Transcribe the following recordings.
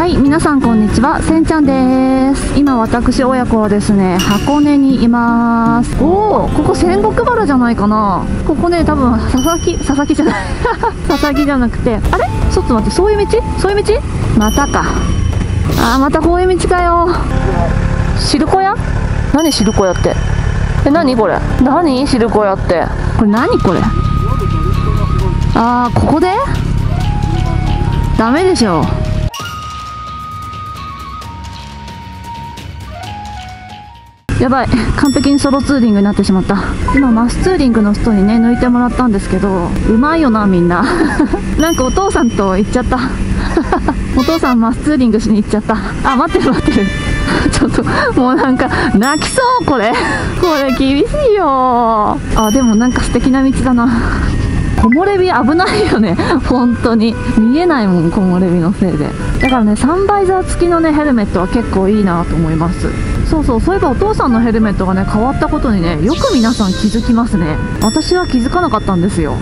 はい、皆さんこんにちは、せんちゃんです。今私親子はですね、箱根にいます。おお、ここ仙石原じゃないかな。ここね、多分佐々木じゃない佐々木じゃなくて、あれちょっと待って、そういう道またか。またこういう道かよ。汁粉屋？何汁粉屋って。何これ、何汁粉屋って。これ何これ。ここでダメでしょ。やばい、完璧にソロツーリングになってしまった。今マスツーリングの人にね抜いてもらったんですけど、うまいよなみんななんかお父さんと行っちゃったお父さんマスツーリングしに行っちゃった。待ってるちょっともうなんか泣きそう。これ厳しいよ。でもなんか素敵な道だな。木漏れ日危ないよね本当に見えないもん、木漏れ日のせいで。だからね、サンバイザー付きのねヘルメットは結構いいなと思います。そういえばお父さんのヘルメットがね変わったことにね、よく皆さん気づきますね。私は気づかなかったんですよ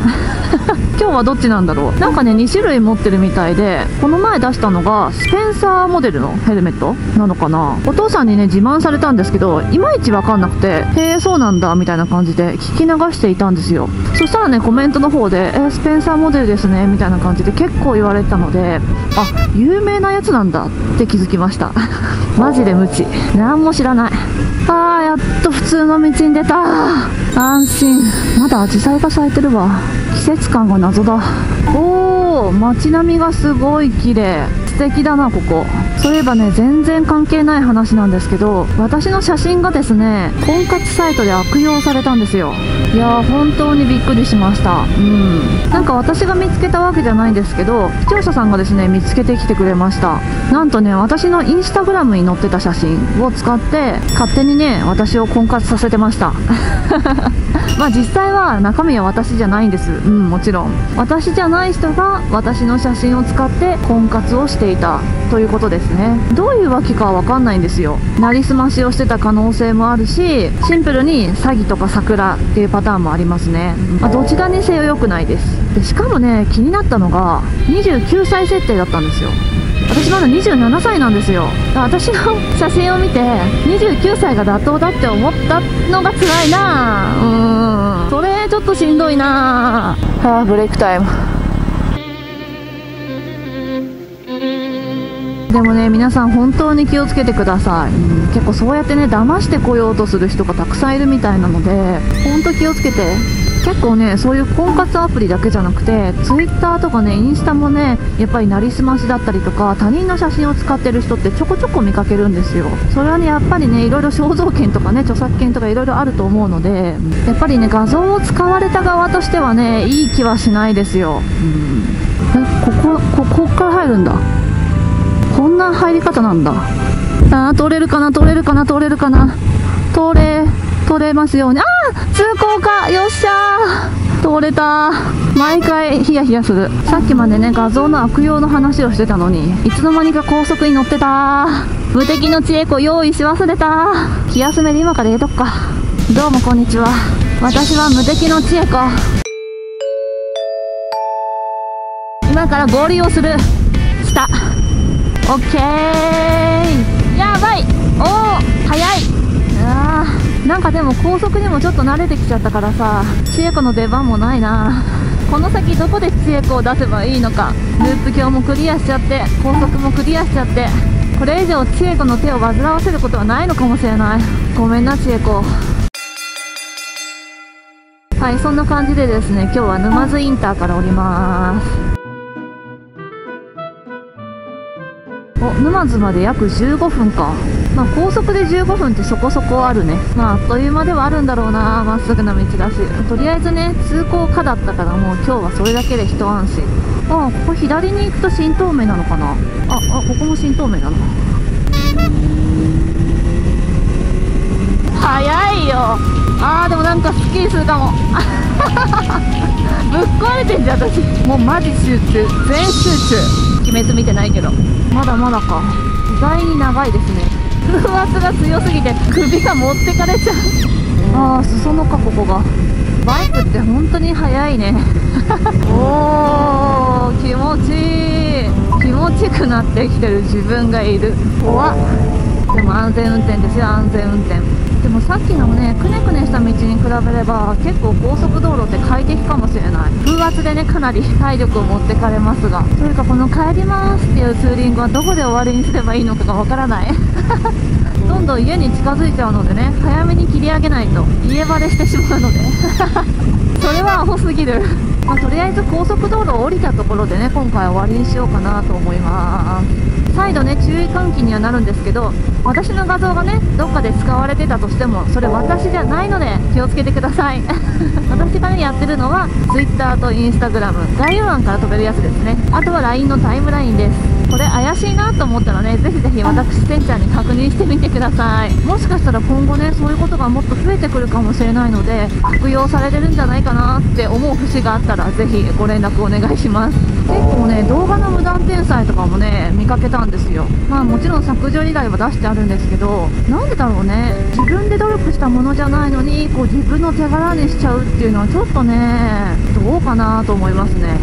今日はどっちなんだろう。なんかね2種類持ってるみたいで、この前出したのがスペンサーモデルのヘルメットなのかな。お父さんにね自慢されたんですけど、いまいち分かんなくて、へえそうなんだみたいな感じで聞き流していたんですよ。そしたらねコメントの方でスペンサーモデルですねみたいな感じで結構言われたので、有名なやつなんだって気づきましたマジで無知、なんも知らない。やっと普通の道に出た。安心。まだ紫陽花が咲いてるわ。季節感が謎だ。街並みがすごい綺麗。素敵だなここ。そういえばね、全然関係ない話なんですけど、私の写真がですね婚活サイトで悪用されたんですよ。いやー本当にびっくりしました。なんか私が見つけたわけじゃないんですけど、視聴者さんがですね見つけてきてくれました。なんとね、私のインスタグラムに載ってた写真を使って勝手にね私を婚活させてました実際は中身は私じゃないんです。もちろん私じゃない人が私の写真を使って婚活をしていたということですね。どういうわけかは分かんないんですよ。なりすましをしてた可能性もあるし、シンプルに詐欺とか桜っていうパターンもありますね。どちらにせよ良くないです。でしかもね、気になったのが29歳設定だったんですよ。私まだ27歳なんですよ。私の写真を見て29歳が妥当だって思ったのが辛いな。それちょっとしんどいな。ブレイクタイム。でもね、皆さん本当に気をつけてください。結構そうやってね騙してこようとする人がたくさんいるみたいなので、本当気をつけて。結構ね、そういう婚活アプリだけじゃなくて Twitter とかねインスタもね、やっぱりなりすましだったりとか他人の写真を使ってる人ってちょこちょこ見かけるんですよ。それはねやっぱりね、いろいろ肖像権とかね著作権とかいろいろあると思うので、やっぱりね画像を使われた側としてはねいい気はしないですよ。ここから入るんだ。こんな入り方なんだ。通れるかな。通れますように。通行か。よっしゃー、通れた。毎回ヒヤヒヤする。さっきまでね画像の悪用の話をしてたのに、いつの間にか高速に乗ってた。無敵の千恵子用意し忘れた。気休めで今から入れとくか。どうもこんにちは、私は無敵の千恵子。今から合流をする。したオッケー。やばい。早い。なんかでも高速にもちょっと慣れてきちゃったからさ、千恵子の出番もないな。この先どこで千恵子を出せばいいのか。ループ橋もクリアしちゃって、高速もクリアしちゃって、これ以上千恵子の手を煩わせることはないのかもしれない。ごめんな千恵子。はい、そんな感じでですね、今日は沼津インターから降ります。沼津まで約15分か。高速で15分ってそこそこあるね。あっという間ではあるんだろうな。まっすぐな道だし。とりあえずね通行可だったから、もう今日はそれだけで一安心。ここ左に行くと新東名なのかな。ここも新東名だな。早いよ。でもなんかスッキリするかもぶっ壊れてんじゃん私。もうマジ集中、全集中。鬼滅見てないけど、まだまだか。意外に長いですね。風圧が強すぎて首が持ってかれちゃう。裾野かここが。バイクって本当に速いね気持ちいい。気持ちよくなってきてる自分がいる。怖っ。でも安全運転ですよ、安全運転。でもさっきのね、くねくねした道に比べれば結構高速道路って快適かもしれない。風圧でね、かなり体力を持ってかれますが、それかこの帰りますっていうツーリングはどこで終わりにすればいいのかがわからないどんどん家に近づいちゃうのでね、早めに切り上げないと家バレしてしまうのでそれはアホすぎるとりあえず高速道路を降りたところでね、今回終わりにしようかなと思います。再度ね、注意喚起にはなるんですけど、私の画像がね、どっかで使われてたとしても、それ私じゃないので気をつけてください私がね、やってるのは Twitter と Instagram、概要欄から飛べるやつですね。あとは LINE のタイムラインです。これ怪しいなと思ったらね、ぜひぜひ私せんちゃんに確認してみてください。もしかしたら今後ね、そういうことがもっと増えてくるかもしれないので、悪用されてるんじゃないかなって思う節があったら、ぜひご連絡お願いします。結構ね、動画の無断転載とかもね、見かけたんですよ。もちろん削除依頼は出してあるんですけど、なんでだろうね、自分で努力したものじゃないのにこう自分の手柄にしちゃうっていうのはちょっとね、どうかなと思いますね。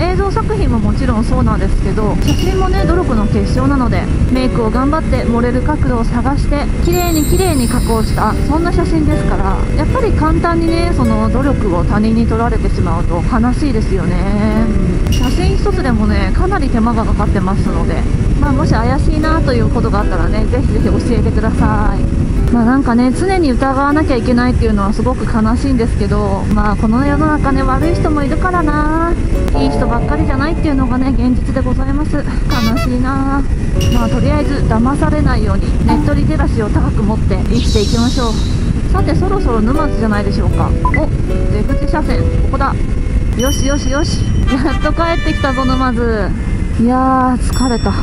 映像作品ももちろんそうなんですけど、写真もね、努力の結晶なので、メイクを頑張って盛れる角度を探して綺麗に加工した、そんな写真ですから、やっぱり簡単にね、その努力を他人に取られてしまうと悲しいですよね。写真一つでもね、かなり手間がかかってますので、もし怪しいなということがあったらね、ぜひぜひ教えてください。なんかね、常に疑わなきゃいけないっていうのはすごく悲しいんですけど、この世の中ね、悪い人もいるからな、いい人ばっかりじゃないっていうのがね、現実でございます。悲しいな。とりあえず騙されないようにネットリテラシーを高く持って生きていきましょう。さて、そろそろ沼津じゃないでしょうか。お、出口車線、ここだ。よしよしよし、やっと帰ってきたぞ、沼津。いやー、疲れた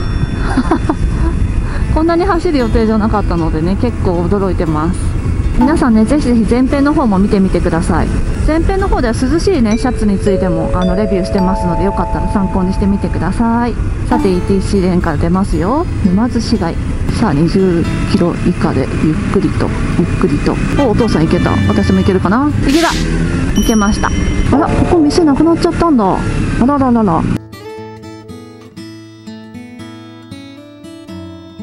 こんなに走る予定じゃなかったのでね、結構驚いてます。皆さんね、ぜひぜひ前編の方も見てみてください。前編の方では涼しいね、シャツについてもレビューしてますので、よかったら参考にしてみてください。さて ETC レーンから出ますよ。沼津市街、さあ20キロ以下でゆっくりとゆっくりと。お父さん行けた。私も行けるかな。行けた、行けました。あら、ここ店なくなっちゃったんだ。あらららら。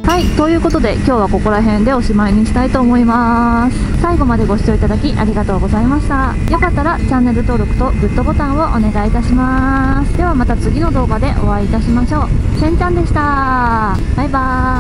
はい、ということで今日はここら辺でおしまいにしたいと思います。最後までご視聴いただきありがとうございました。よかったらチャンネル登録とグッドボタンをお願いいたします。ではまた次の動画でお会いいたしましょう。せんちゃんでした。バイバーイ。